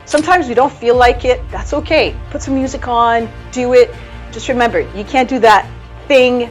Sometimes we don't feel like it. That's okay. Put some music on, do it. Just remember, you can't do that thing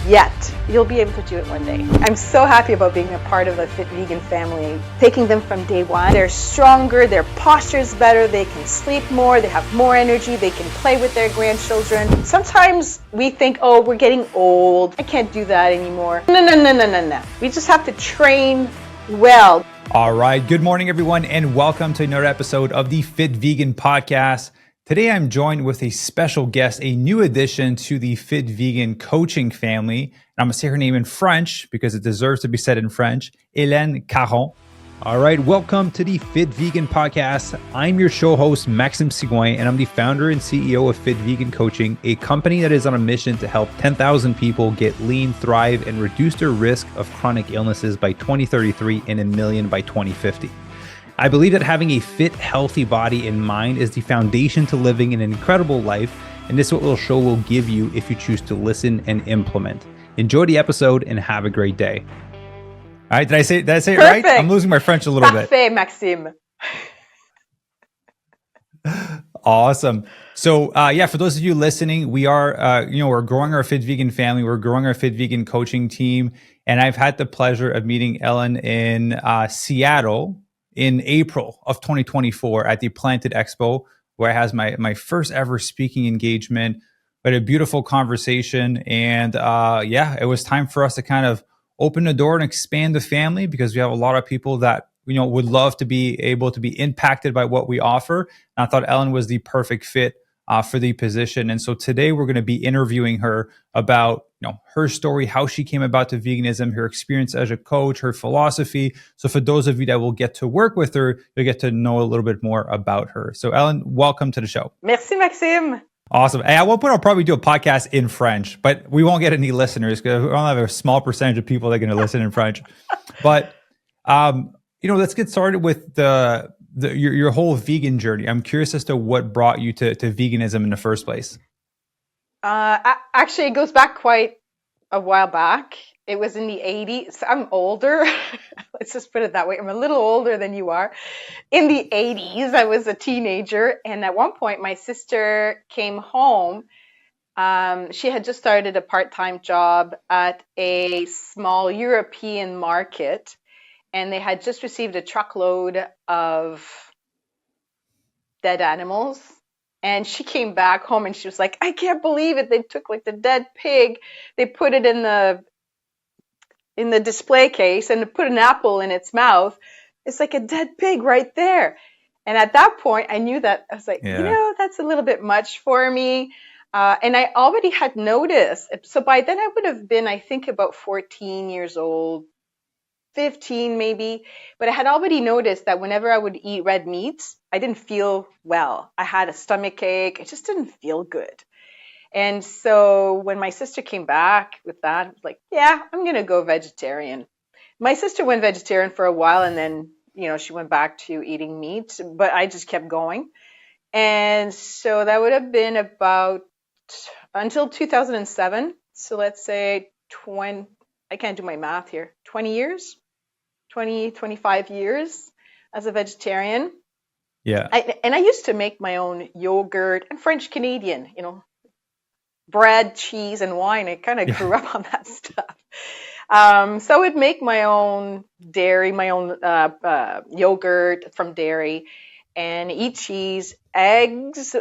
yet. You'll be able to do it one day. I'm so happy about being a part of the Fit Vegan family, taking them from day one. They're stronger, their posture's better, they can sleep more, they have more energy, they can play with their grandchildren. Sometimes we think, oh, we're getting old, I can't do that anymore. No. We just have to train well. All right. Good morning, everyone, and welcome to another episode of the Fit Vegan Podcast. Today, I'm joined with a special guest, a new addition to the Fit Vegan coaching family. And I'm going to say her name in French because it deserves to be said in French. Hélène Caron. All right. Welcome to the Fit Vegan Podcast. I'm your show host, Maxime Sigouin, and I'm the founder and CEO of Fit Vegan Coaching, a company that is on a mission to help 10,000 people get lean, thrive, and reduce their risk of chronic illnesses by 2033 and 1 million by 2050. I believe that having a fit, healthy body and mind is the foundation to living an incredible life, and this is what the show will give you if you choose to listen and implement. Enjoy the episode and have a great day. All right, did I say it right? I'm losing my French a little Parfait, Maxime. Awesome. So, for those of you listening, we are, we're growing our Fit Vegan family. We're growing our Fit Vegan coaching team. And I've had the pleasure of meeting Hélène in Seattle in April of 2024 at the Planted Expo, where I had my first ever speaking engagement. We had a beautiful conversation. And it was time for us to kind of open the door and expand the family, because we have a lot of people that would love to be able to be impacted by what we offer. And I thought Hélène was the perfect fit for the position. And so today we're going to be interviewing her about her story, how she came about to veganism, her experience as a coach, her philosophy. So for those of you that will get to work with her, you'll get to know a little bit more about her. So Hélène, welcome to the show. Merci, Maxime. Awesome. And at one point, I'll probably do a podcast in French, but we won't get any listeners because we only have a small percentage of people that are going to listen in French. But, let's get started with your whole vegan journey. I'm curious as to what brought you to veganism in the first place. Actually, it goes back quite a while back. It was in the 80s. I'm older. Let's just put it that way. I'm a little older than you are. In the 80s, I was a teenager. And at one point, my sister came home. She had just started a part-time job at a small European market. And they had just received a truckload of dead animals. And she came back home and she was like, I can't believe it. They took like the dead pig. They put it in the display case and put an apple in its mouth. It's like a dead pig right there. And at that point, I knew that I was like, that's a little bit much for me. And I already had noticed. So by then I would have been, I think, about 14 years old, 15 maybe. But I had already noticed that whenever I would eat red meats, I didn't feel well. I had a stomach ache. I just didn't feel good. And so when my sister came back with that, I was like, I'm going to go vegetarian. My sister went vegetarian for a while and then, she went back to eating meat, but I just kept going. And so that would have been about until 2007. So let's say 20, I can't do my math here, 25 years as a vegetarian. Yeah. I used to make my own yogurt. I'm French Canadian, bread, cheese, and wine. I kind of grew up on that stuff. So I would make my own dairy, my own yogurt from dairy, and eat cheese, eggs,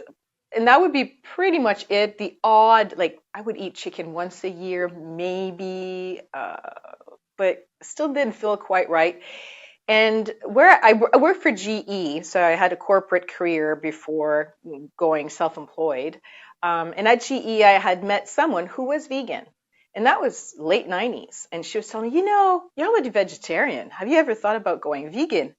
and that would be pretty much it. The odd, I would eat chicken once a year, maybe, but still didn't feel quite right. And where I worked for GE, so I had a corporate career before going self-employed. And at GE, I had met someone who was vegan. And that was late 90s. And she was telling me, you're already vegetarian. Have you ever thought about going vegan?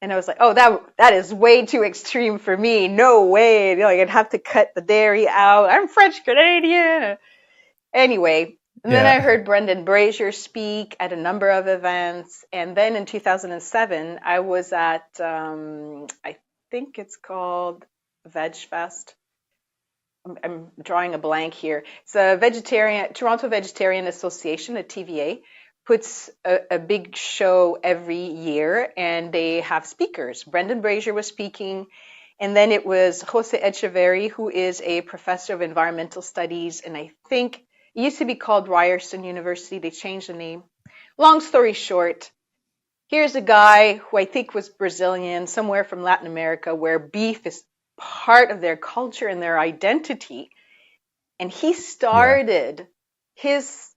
And I was like, oh, that is way too extreme for me. No way. I'd have to cut the dairy out. I'm French Canadian. Anyway, and then I heard Brendan Brazier speak at a number of events. And then in 2007, I was at, I think it's called Veg Fest. I'm drawing a blank here. It's a Toronto Vegetarian Association, a TVA, puts a big show every year, and they have speakers. Brendan Brazier was speaking, And then it was Jose Echeverry, who is a professor of environmental studies. And I think it used to be called Ryerson University. They changed the name. Long story short, here's a guy who I think was Brazilian, somewhere from Latin America, where beef is part of their culture and their identity. And he started his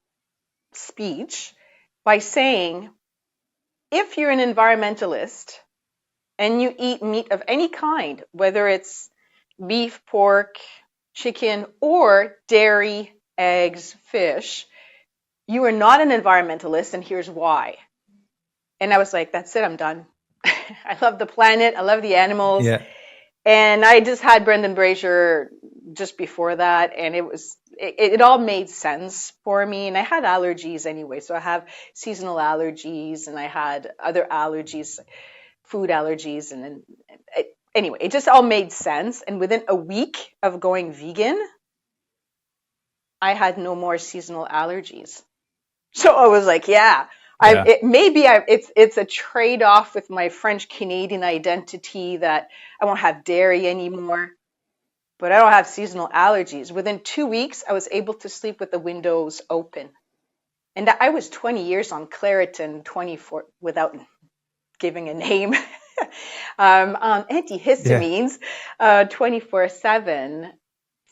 speech by saying, if you're an environmentalist and you eat meat of any kind, whether it's beef, pork, chicken, or dairy, eggs, fish, you are not an environmentalist, and here's why. And I was like, that's it, I'm done. I love the planet, I love the animals. Yeah. And I just had Brendan Brazier just before that, and it all made sense for me. And I had allergies anyway, so I have seasonal allergies, and I had other allergies, food allergies, and then anyway, it just all made sense. And within a week of going vegan, I had no more seasonal allergies. So I was like, it's a trade-off with my French Canadian identity that I won't have dairy anymore, but I don't have seasonal allergies. Within 2 weeks, I was able to sleep with the windows open. And I was 20 years on Claritin, 24 without giving a name, on antihistamines, 24/7.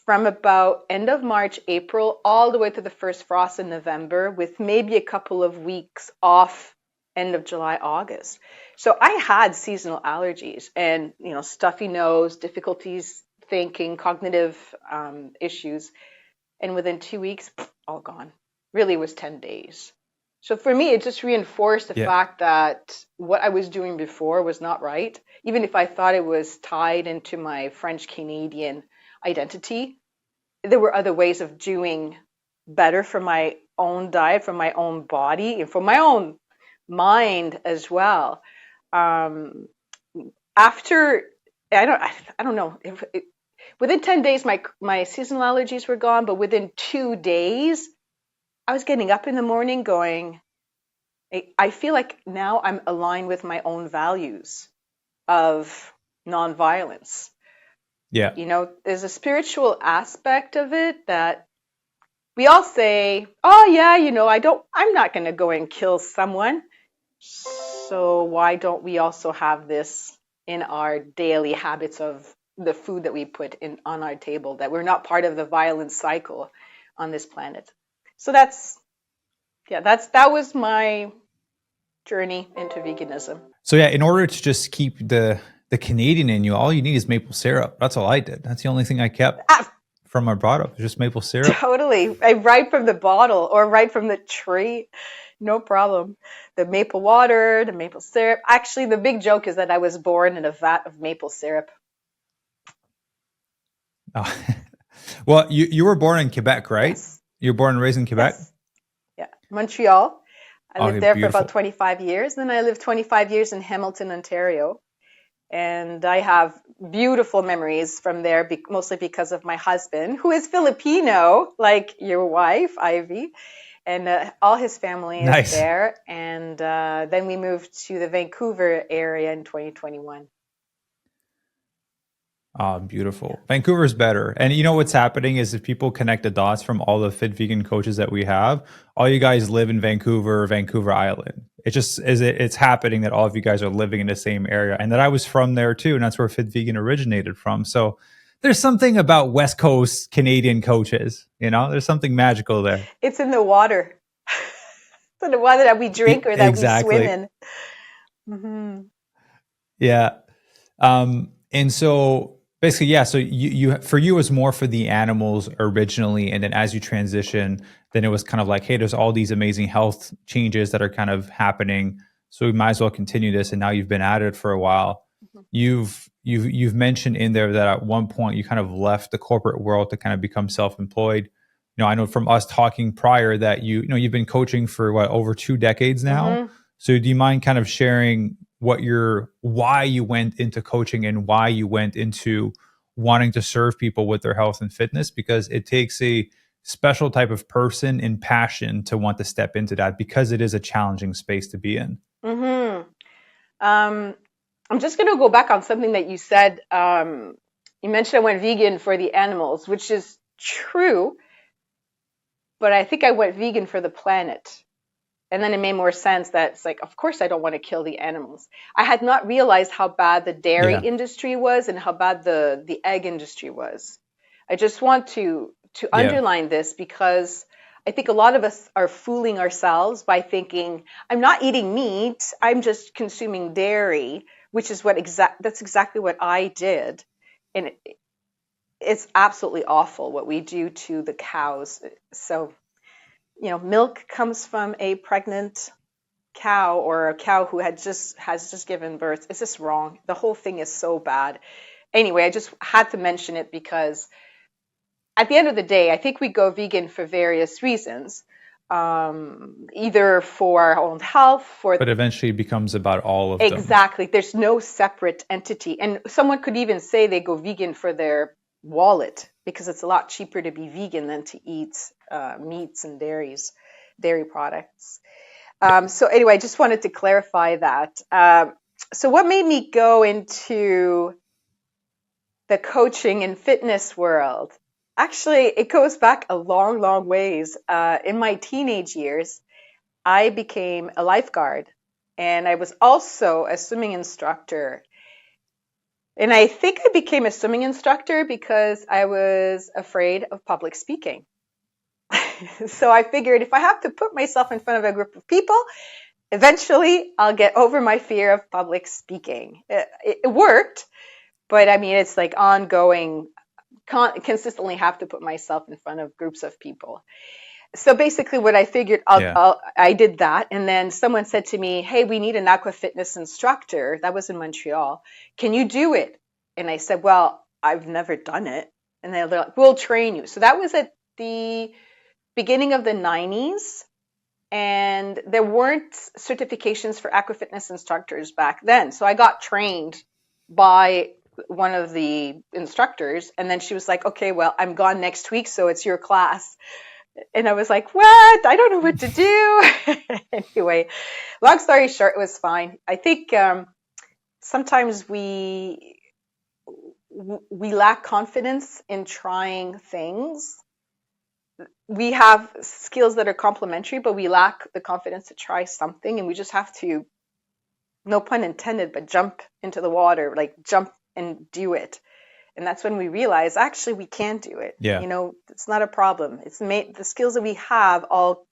From about end of March, April, all the way to the first frost in November, with maybe a couple of weeks off end of July, August. So I had seasonal allergies and, stuffy nose, difficulties thinking, cognitive issues. And within 2 weeks, all gone. Really, it was 10 days. So for me, it just reinforced the fact that what I was doing before was not right. Even if I thought it was tied into my French Canadian identity, there were other ways of doing better for my own diet, for my own body, and for my own mind as well. After, I don't know, within 10 days, my seasonal allergies were gone, but within 2 days, I was getting up in the morning going, I feel like now I'm aligned with my own values of nonviolence. Yeah. There's a spiritual aspect of it that we all say, oh yeah, I'm not going to go and kill someone. So why don't we also have this in our daily habits of the food that we put on our table, that we're not part of the violence cycle on this planet? So that was my journey into veganism. So in order to just keep the Canadian in you, all you need is maple syrup. That's all I did. That's the only thing I kept from my bottle, just maple syrup. Totally. Right from the bottle or right from the tree. No problem. The maple water, the maple syrup. Actually, the big joke is that I was born in a vat of maple syrup. Oh. Well, you were born in Quebec, right? Yes. You were born and raised in Quebec? Yes. Yeah. Montreal. I lived there beautiful. for about 25 years. Then I lived 25 years in Hamilton, Ontario. And I have beautiful memories from there, mostly because of my husband, who is Filipino, like your wife, Ivy. And all his family is there. And then we moved to the Vancouver area in 2021. Oh, beautiful. Vancouver's better. And what's happening is if people connect the dots from all the fit vegan coaches that we have, all you guys live in Vancouver Island. It just it's happening that all of you guys are living in the same area, and that I was from there too. And that's where fit vegan originated from. So there's something about West Coast Canadian coaches, there's something magical there. It's in the water. It's in the water that we drink or that we swim in. Mm-hmm. Yeah. And so basically, so you for you it was more for the animals originally, and then as you transition, then it was kind of like, hey, there's all these amazing health changes that are kind of happening, so we might as well continue this. And now you've been at it for a while. Mm-hmm. You've mentioned in there that at one point you kind of left the corporate world to kind of become self-employed. I know from us talking prior that you've been coaching for over 2 decades now. Mm-hmm. So do you mind kind of sharing why you went into coaching and why you went into wanting to serve people with their health and fitness? Because it takes a special type of person and passion to want to step into that, because it is a challenging space to be in. Mm-hmm. I'm just going to go back on something that you said. You mentioned I went vegan for the animals, which is true, but I think I went vegan for the planet. And then it made more sense that it's like, of course, I don't want to kill the animals. I had not realized how bad the dairy Yeah. industry was and how bad the egg industry was. I just want to Yeah. underline this because I think a lot of us are fooling ourselves by thinking, I'm not eating meat, I'm just consuming dairy, which is that's exactly what I did. And it's absolutely awful what we do to the cows. So, milk comes from a pregnant cow or a cow who has just given birth. It's just wrong. The whole thing is so bad. Anyway, I just had to mention it because at the end of the day, I think we go vegan for various reasons. Either for our own health, for But eventually it becomes about all of them. exactly, there's no separate entity. And someone could even say they go vegan for their wallet because it's a lot cheaper to be vegan than to eat meats and dairy products. So anyway, I just wanted to clarify that. So what made me go into the coaching and fitness world? Actually, it goes back a long, long ways. In my teenage years, I became a lifeguard and I was also a swimming instructor. And I think I became a swimming instructor because I was afraid of public speaking. So I figured if I have to put myself in front of a group of people, eventually I'll get over my fear of public speaking. It worked, but I mean, it's like ongoing, consistently have to put myself in front of groups of people. So basically what I figured, Yeah. I did that. And then someone said to me, hey, we need an aqua fitness instructor. That was in Montreal. Can you do it? And I said, well, I've never done it. And they're like, we'll train you. So that was at the beginning of the 90s. And there weren't certifications for aqua fitness instructors back then. So I got trained by one of the instructors. And then she was like, okay, well, I'm gone next week, so it's your class. And I was like, what? I don't know what to do. Anyway, long story short, it was fine. I think sometimes we lack confidence in trying things. We have skills that are complementary, but we lack the confidence to try something, and we just have to, no pun intended, but jump into the water, like jump and do it. And that's when we realize actually we can do it. Yeah. It's not a problem. It's the skills that we have all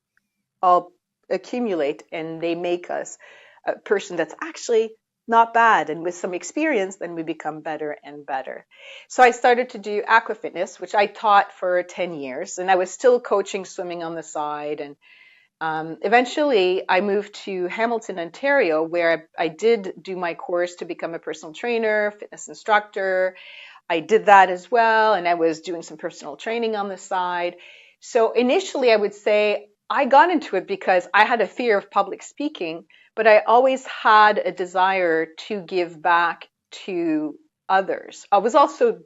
accumulate and they make us a person that's actually not bad. And with some experience, then we become better and better. So I started to do aqua fitness, which I taught for 10 years, and I was still coaching swimming on the side. And eventually I moved to Hamilton, Ontario, where I did do my course to become a personal trainer, fitness instructor. I did that as well, and I was doing some personal training on the side. So initially, I would say I got into it because I had a fear of public speaking, but I always had a desire to give back to others. I was also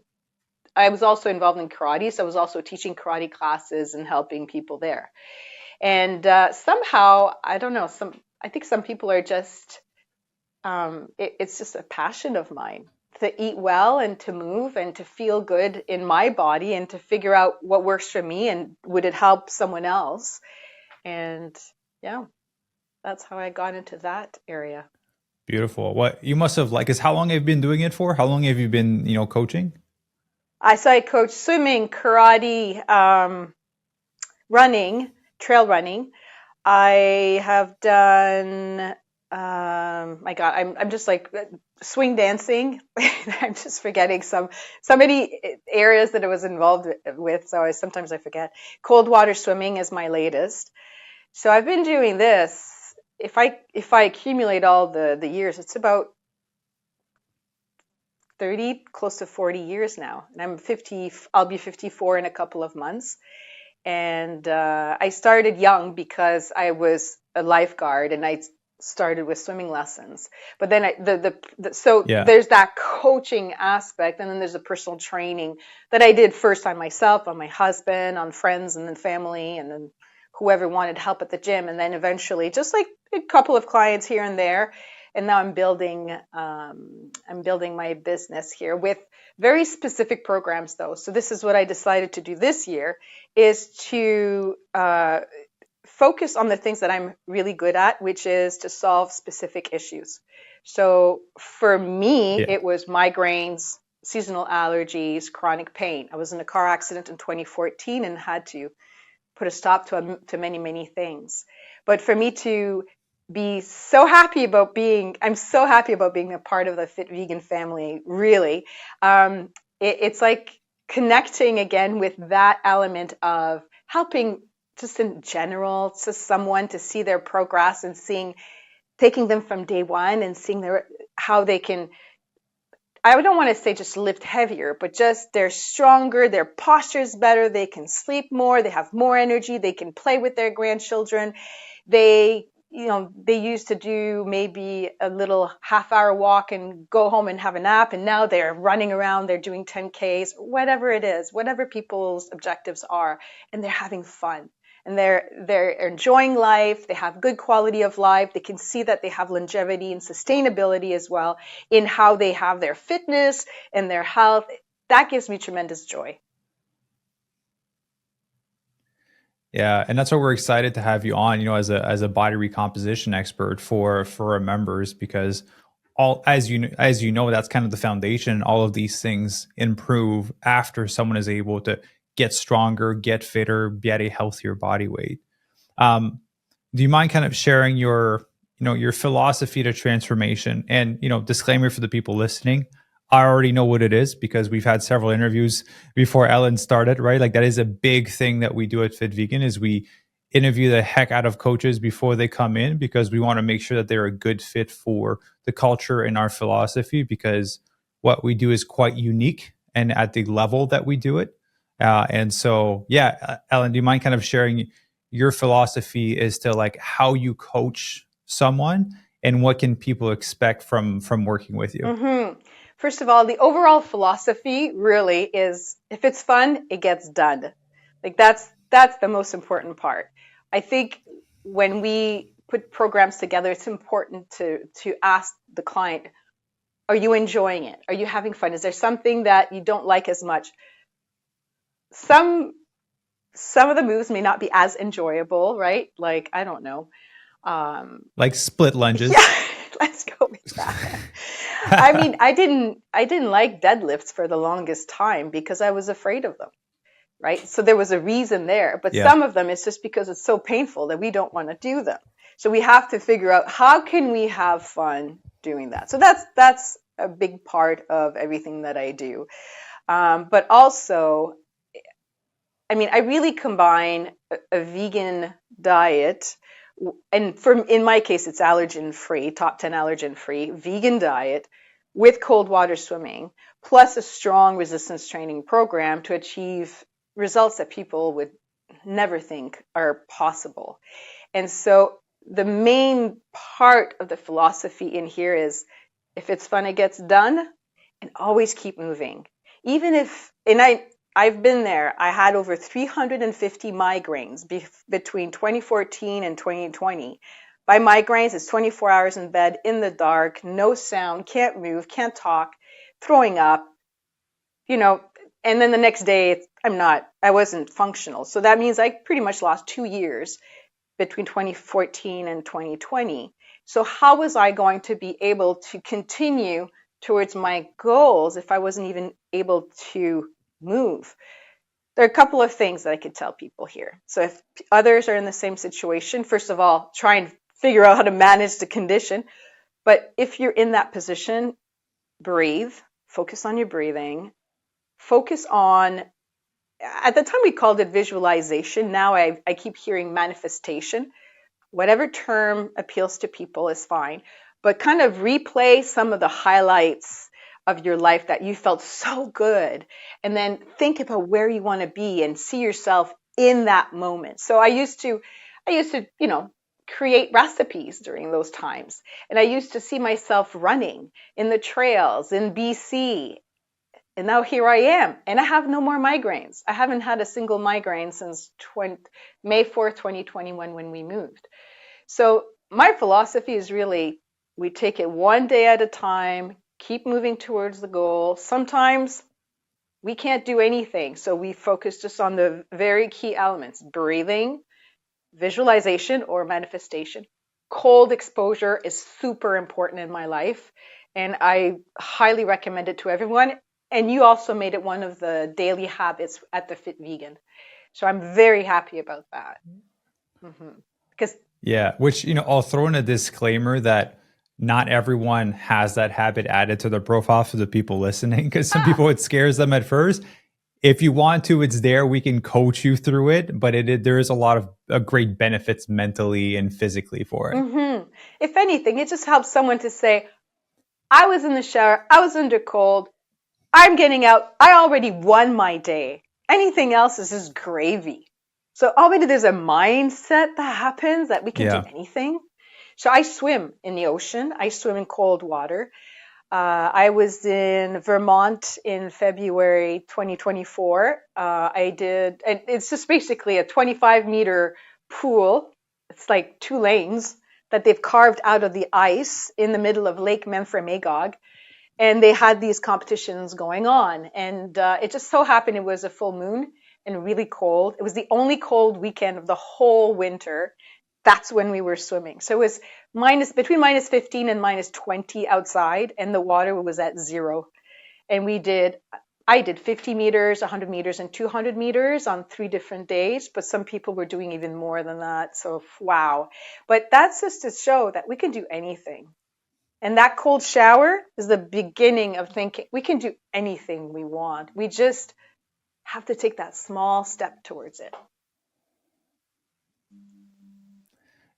involved in karate, so I was also teaching karate classes and helping people there. And somehow, I don't know, I think some people are just it's just a passion of mine to eat well and to move and to feel good in my body and to figure out what works for me and would it help someone else. And yeah, that's how I got into that area. Beautiful. What you must have like is how long have you been doing it for? How long have you been, coaching? I coach swimming, karate, running, trail running. I have done, my God, I'm just like swing dancing. I'm just forgetting so many areas that I was involved with. So sometimes I forget. Cold water swimming is my latest. So I've been doing this. If I accumulate all the years, it's about 30, close to 40 years now. And I'm 50, I'll be 54 in a couple of months. And I started young because I was a lifeguard and I started with swimming lessons. But then so Yeah. there's that coaching aspect, and then there's the personal training that I did first on myself, on my husband, on friends, and then family, and then whoever wanted help at the gym. And then eventually, just like a couple of clients here and there, And now I'm building my business here with very specific programs though. So this is what I decided to do this year, is to focus on the things that I'm really good at, which is to solve specific issues. So for me, Yeah. it was migraines, seasonal allergies, chronic pain. I was in a car accident in 2014 and had to put a stop to many, many things. But for me to be so happy about I'm so happy about being a part of the Fit Vegan family, really. It's like connecting again with that element of helping just in general to someone to see their progress and taking them from day one and seeing how they can, I don't want to say just lift heavier, but just they're stronger, their posture's better, they can sleep more, they have more energy, they can play with their grandchildren. They used to do maybe a little half-hour walk and go home and have a nap, and now they're running around, they're doing 10Ks, whatever it is, whatever people's objectives are, and they're having fun. And they're enjoying life, they have good quality of life, they can see that they have longevity and sustainability as well in how they have their fitness and their health. That gives me tremendous joy. Yeah, and that's why we're excited to have you on, as a body recomposition expert for our members, because all as you know, that's kind of the foundation. All of these things improve after someone is able to get stronger, get fitter, get a healthier body weight. Do you mind kind of sharing your philosophy to transformation? And disclaimer for the people listening, I already know what it is because we've had several interviews before Ellen started, right? Like that is a big thing that we do at Fit Vegan is we interview the heck out of coaches before they come in because we want to make sure that they're a good fit for the culture and our philosophy, because what we do is quite unique and at the level that we do it. And so, Ellen, do you mind kind of sharing your philosophy as to like how you coach someone and what can people expect from working with you? Mm-hmm. First of all, the overall philosophy really is if it's fun, it gets done. Like that's the most important part. I think when we put programs together, it's important to ask the client, are you enjoying it? Are you having fun? Is there something that you don't like as much? Some of the moves may not be as enjoyable, right? Like, I don't know. Like split lunges. Yeah, let's go with that. I mean, I didn't like deadlifts for the longest time because I was afraid of them, right? So there was a reason there, but some of them it's just because it's so painful that we don't want to do them. So we have to figure out how can we have fun doing that. So that's a big part of everything that I do. But also, I mean, I really combine a vegan diet, and in my case, it's allergen-free, top 10 allergen-free, vegan diet with cold water swimming, plus a strong resistance training program to achieve results that people would never think are possible. And so the main part of the philosophy in here is if it's fun, it gets done, and always keep moving. Even if, and I've been there. I had over 350 migraines between 2014 and 2020. By migraines, it's 24 hours in bed, in the dark, no sound, can't move, can't talk, throwing up, and then the next day I wasn't functional. So that means I pretty much lost 2 years between 2014 and 2020. So how was I going to be able to continue towards my goals if I wasn't even able to move? There are a couple of things that I could tell people here. So if others are in the same situation, first of all, try and figure out how to manage the condition. But if you're in that position, breathe, focus on your breathing, focus on, at the time we called it visualization. Now I keep hearing manifestation. Whatever term appeals to people is fine, but kind of replay some of the highlights of your life that you felt so good, and then think about where you want to be and see yourself in that moment. So I used to create recipes during those times, and I used to see myself running in the trails in BC, and now here I am, and I have no more migraines. I haven't had a single migraine since May 4th, 2021 when we moved. So my philosophy is really We take it one day at a time, keep moving towards the goal. Sometimes we can't do anything, so we focus just on the very key elements: breathing, visualization or manifestation. Cold exposure is super important in my life, and I highly recommend it to everyone. And you also made it one of the daily habits at the Fit Vegan. So I'm very happy about that. Because Yeah, which, I'll throw in a disclaimer that not everyone has that habit added to their profile for the people listening, because some people, it scares them at first. If you want to, it's there. We can coach you through it, but there is a lot of great benefits mentally and physically for it. if anything, it just helps someone to say, I was in the shower, I was under cold, I'm getting out, I already won my day. Anything else is just gravy. So already there's a mindset that happens that we can do anything. So I swim in the ocean. I swim in cold water. I was in Vermont in February 2024. I did, and it's just basically a 25-meter pool. It's like 2 lanes that they've carved out of the ice in the middle of Lake Memphremagog. And they had these competitions going on. And it just so happened it was a full moon and really cold. It was the only cold weekend of the whole winter. That's when we were swimming. So it was between minus 15 and minus 20 outside, and the water was at 0. And I did 50 meters, 100 meters, and 200 meters on 3 different days, but some people were doing even more than that. So wow. But that's just to show that we can do anything. And that cold shower is the beginning of thinking we can do anything we want. We just have to take that small step towards it.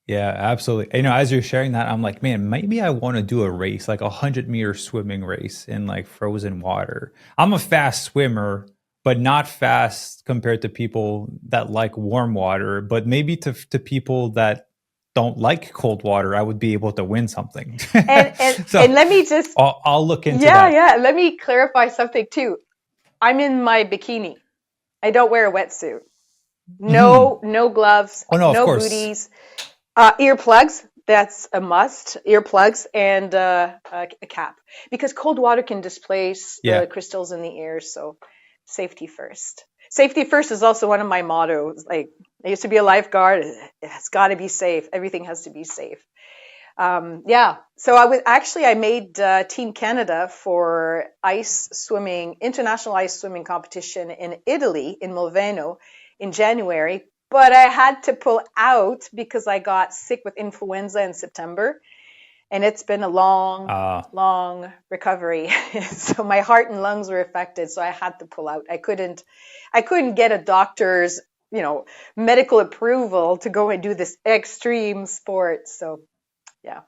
Yeah, absolutely. As you're sharing that, I'm like, man, maybe I want to do a race, like 100-meter swimming race in like frozen water. I'm a fast swimmer, but not fast compared to people that like warm water. But maybe to people that don't like cold water, I would be able to win something. And let me just, I'll look into that. Yeah. Let me clarify something too. I'm in my bikini. I don't wear a wetsuit. No gloves. Oh, no, no of course. booties. Earplugs. That's a must. Earplugs and a cap, because cold water can displace the crystals in the air. So safety first. Safety first is also one of my mottos. Like, I used to be a lifeguard. It's got to be safe. Everything has to be safe. So I made Team Canada for international ice swimming competition in Italy, in Milvano, in January. But I had to pull out because I got sick with influenza in September. And it's been a long recovery. So my heart and lungs were affected. So I had to pull out. I couldn't get a doctor's, medical approval to go and do this extreme sport. So, yeah.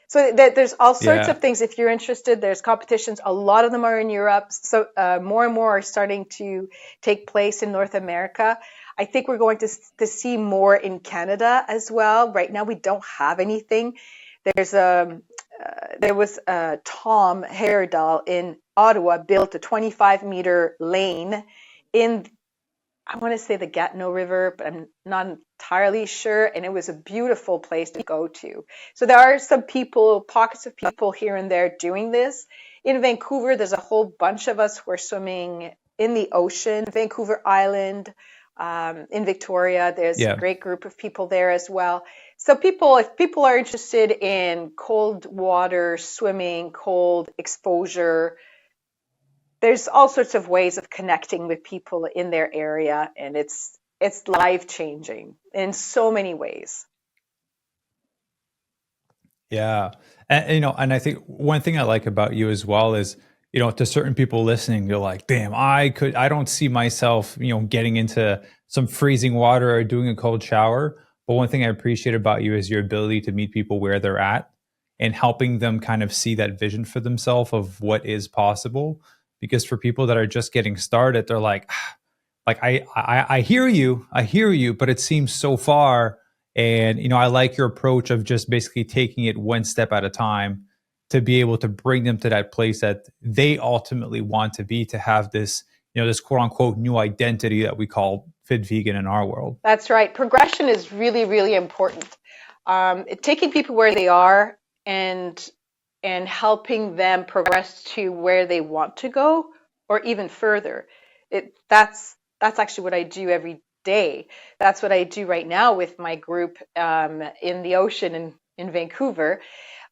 So there's all sorts of things. If you're interested, there's competitions. A lot of them are in Europe. So more and more are starting to take place in North America. I think we're going to see more in Canada as well. Right now, we don't have anything. There was Tom Heyerdahl in Ottawa built a 25-meter lane in, I want to say, the Gatineau River, but I'm not entirely sure. And it was a beautiful place to go to. So there are some pockets of people here and there doing this. In Vancouver, there's a whole bunch of us who are swimming in the ocean, Vancouver Island. In Victoria, there's a great group of people there as well. So if people are interested in cold water swimming, cold exposure, there's all sorts of ways of connecting with people in their area, and it's life-changing in so many ways. Yeah. And I think one thing I like about you as well is, to certain people listening, you're like, damn, I don't see myself, getting into some freezing water or doing a cold shower. But one thing I appreciate about you is your ability to meet people where they're at and helping them kind of see that vision for themselves of what is possible. Because for people that are just getting started, they're like I hear you, but it seems so far. And, I like your approach of just basically taking it one step at a time to be able to bring them to that place that they ultimately want to be, to have this, this quote unquote new identity that we call fit vegan in our world. That's right. Progression is really, really important. Taking people where they are and helping them progress to where they want to go or even further. That's actually what I do every day. That's what I do right now with my group in the ocean in Vancouver.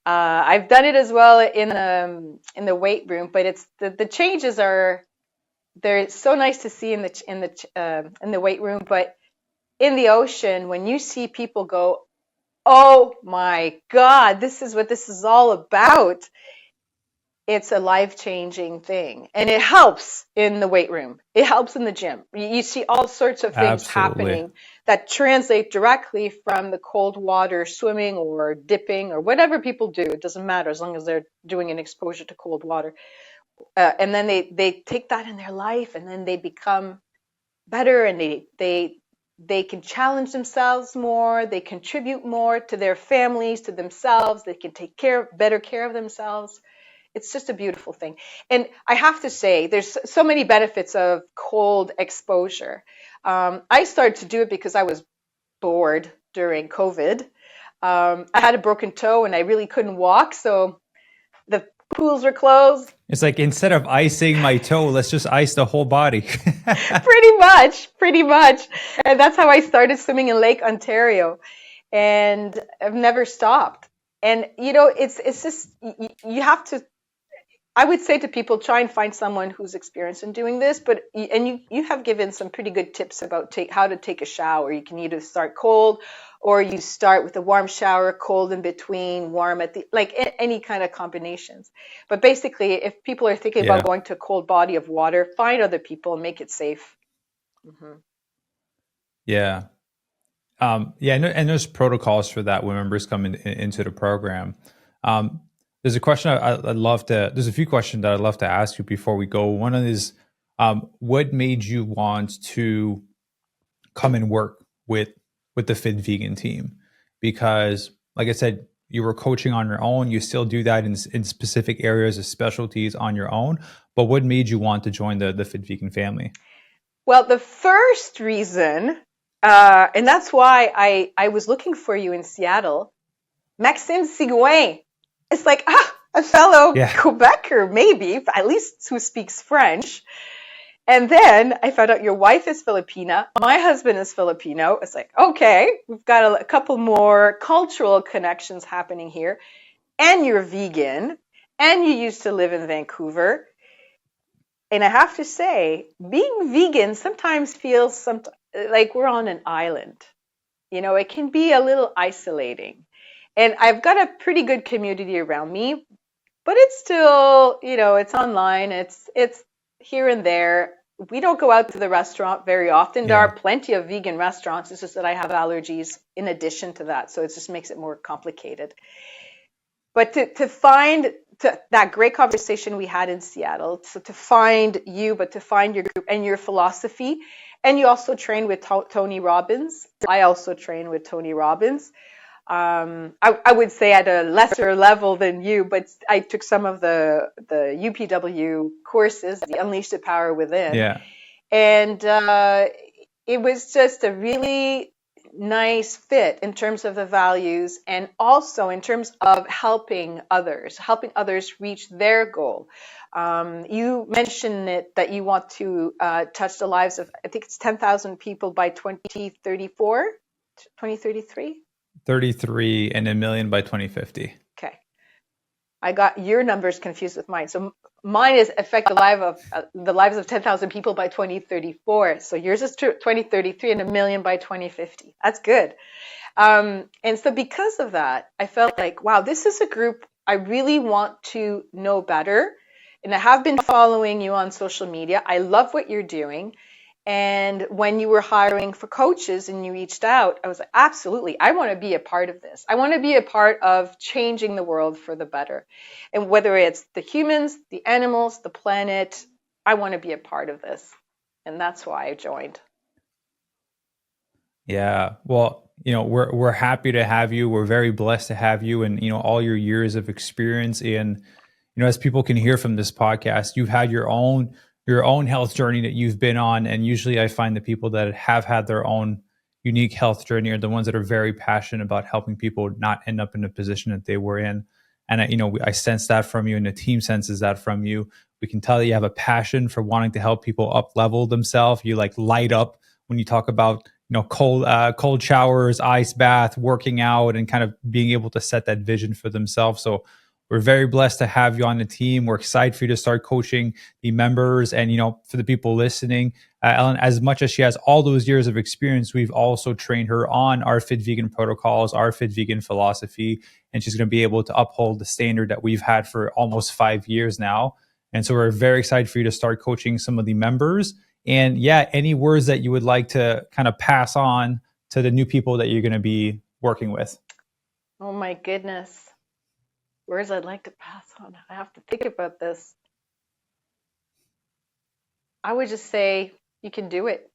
I've done it as well in the weight room, but it's the changes are they're so nice to see in the weight room, but in the ocean when you see people go, oh my God, this is what this is all about. It's a life-changing thing, and it helps in the weight room. It helps in the gym. You see all sorts of things Absolutely. happening that translate directly from the cold water, swimming or dipping or whatever people do. It doesn't matter as long as they're doing an exposure to cold water. And then they take that in their life, and then they become better, and they can challenge themselves more. They contribute more to their families, to themselves. They can take better care of themselves. It's just a beautiful thing. And I have to say, there's so many benefits of cold exposure. I started to do it because I was bored during COVID. I had a broken toe and I really couldn't walk, so the pools were closed. It's like, instead of icing my toe, let's just ice the whole body. Pretty much. And that's how I started swimming in Lake Ontario. And I've never stopped. And, it's just, you have to, I would say to people, try and find someone who's experienced in doing this. And you have given some pretty good tips about how to take a shower. You can either start cold, or you start with a warm shower, cold in between, warm at the, like any kind of combinations. But basically, if people are thinking about going to a cold body of water, find other people and make it safe. Mm-hmm. Yeah. And there's protocols for that when members come into the program. There's a question there's a few questions that I'd love to ask you before we go. One is, what made you want to come and work with the Fit Vegan team? Because, like I said, you were coaching on your own. You still do that in specific areas of specialties on your own. But what made you want to join the Fit Vegan family? Well, the first reason, and that's why I was looking for you in Seattle, Maxime Sigouin. It's like, a fellow Quebecer, maybe, at least who speaks French. And then I found out your wife is Filipina. My husband is Filipino. It's like, okay, we've got a couple more cultural connections happening here. And you're vegan. And you used to live in Vancouver. And I have to say, being vegan sometimes feels like we're on an island. It can be a little isolating. And I've got a pretty good community around me, but it's still, it's online. It's here and there. We don't go out to the restaurant very often. There are plenty of vegan restaurants. It's just that I have allergies in addition to that. So it just makes it more complicated. But to find that great conversation we had in Seattle, so to find you, but to find your group and your philosophy, and you also train with Tony Robbins. I also train with Tony Robbins. I would say at a lesser level than you, but I took some of the UPW courses, the Unleash the Power Within. Yeah. And it was just a really nice fit in terms of the values, and also in terms of helping others reach their goal. You mentioned that you want to touch the lives of, I think it's 10,000 people by 2034, 2033? 33 and 1 million by 2050. Okay. I got your numbers confused with mine. So mine is affect the lives of 10,000 people by 2034. So yours is 2033 and 1 million by 2050. That's good. And so because of that, I felt like, wow, this is a group I really want to know better. And I have been following you on social media. I love what you're doing. And when you were hiring for coaches and you reached out, I was like, absolutely, I want to be a part of this. I want to be a part of changing the world for the better. And whether it's the humans, the animals, the planet, I want to be a part of this. And that's why I joined. Yeah. Well, we're happy to have you. We're very blessed to have you, and, all your years of experience. And, as people can hear from this podcast, you've had your own health journey that you've been on. And usually I find the people that have had their own unique health journey are the ones that are very passionate about helping people not end up in the position that they were in. And I sense that from you, and the team senses that from you. We can tell that you have a passion for wanting to help people up level themselves. You like light up when you talk about cold showers, ice bath, working out, and kind of being able to set that vision for themselves. So we're very blessed to have you on the team. We're excited for you to start coaching the members. And, for the people listening, Ellen, as much as she has all those years of experience, we've also trained her on our Fit Vegan protocols, our Fit Vegan philosophy, and she's going to be able to uphold the standard that we've had for almost 5 years now. And so we're very excited for you to start coaching some of the members. And yeah, any words that you would like to kind of pass on to the new people that you're going to be working with? Oh my goodness. Words I'd like to pass on. I have to think about this. I would just say you can do it.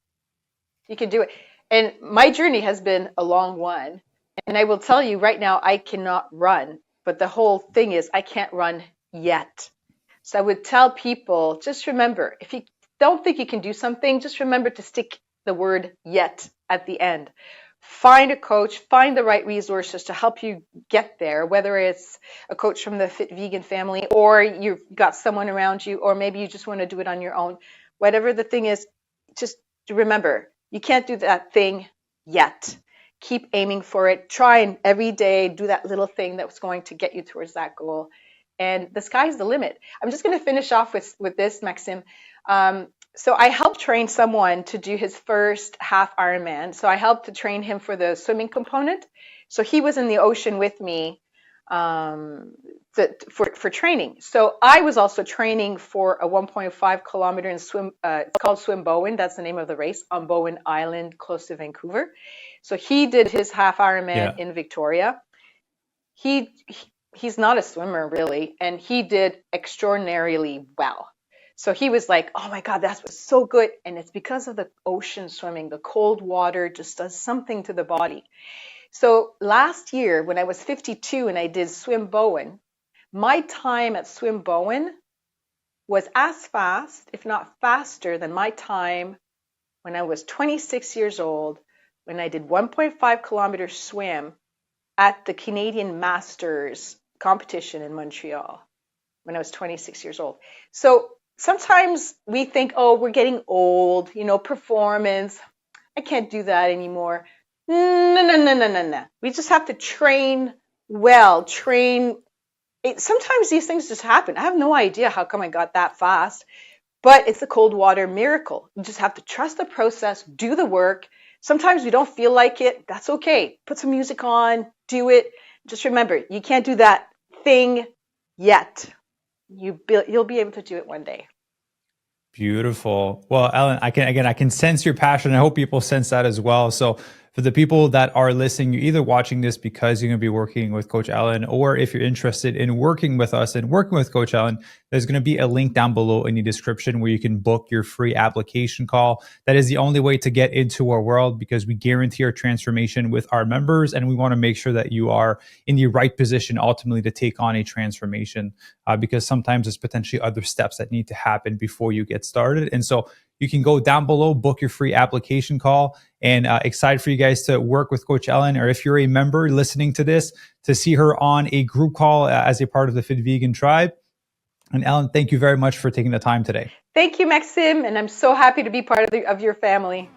You can do it. And my journey has been a long one. And I will tell you right now, I cannot run. But the whole thing is I can't run yet. So I would tell people, just remember, if you don't think you can do something, just remember to stick the word yet at the end. Find a coach, find the right resources to help you get there, whether it's a coach from the Fit Vegan family, or you've got someone around you, or maybe you just want to do it on your own. Whatever the thing is, just remember, you can't do that thing yet. Keep aiming for it. Try and every day do that little thing that's going to get you towards that goal. And the sky's the limit. I'm just going to finish off with this, Maxim. So I helped train someone to do his first half Ironman. So I helped to train him for the swimming component. So he was in the ocean with me for training. So I was also training for a 1.5 kilometer in swim. It's called Swim Bowen. That's the name of the race on Bowen Island, close to Vancouver. So he did his half Ironman in Victoria. He's not a swimmer really, and he did extraordinarily well. So he was like, oh my God, that was so good. And it's because of the ocean swimming. The cold water just does something to the body. So last year, when I was 52 and I did Swim Bowen, my time at Swim Bowen was as fast, if not faster, than my time when I was 26 years old, when I did 1.5 kilometer swim at the Canadian Masters competition in Montreal when I was 26 years old. So sometimes we think, oh, we're getting old, performance. I can't do that anymore. No. We just have to train well, sometimes these things just happen. I have no idea how come I got that fast, but it's a cold water miracle. You just have to trust the process, do the work. Sometimes we don't feel like it. That's okay. Put some music on, do it. Just remember, you can't do that thing yet. You'll be able to do it one day. Beautiful. Well, Ellen, I can sense your passion. I hope people sense that as well. So for the people that are listening, you're either watching this because you're going to be working with Coach Ellen, or if you're interested in working with us and working with Coach Ellen, there's going to be a link down below in the description where you can book your free application call. That is the only way to get into our world, because we guarantee our transformation with our members, and we want to make sure that you are in the right position ultimately to take on a transformation, because sometimes there's potentially other steps that need to happen before you get started. And so you can go down below, book your free application call, and excited for you guys to work with Coach Ellen, or if you're a member listening to this, to see her on a group call as a part of the Fit Vegan tribe. And Ellen, thank you very much for taking the time today. Thank you, Maxim, and I'm so happy to be part of your family.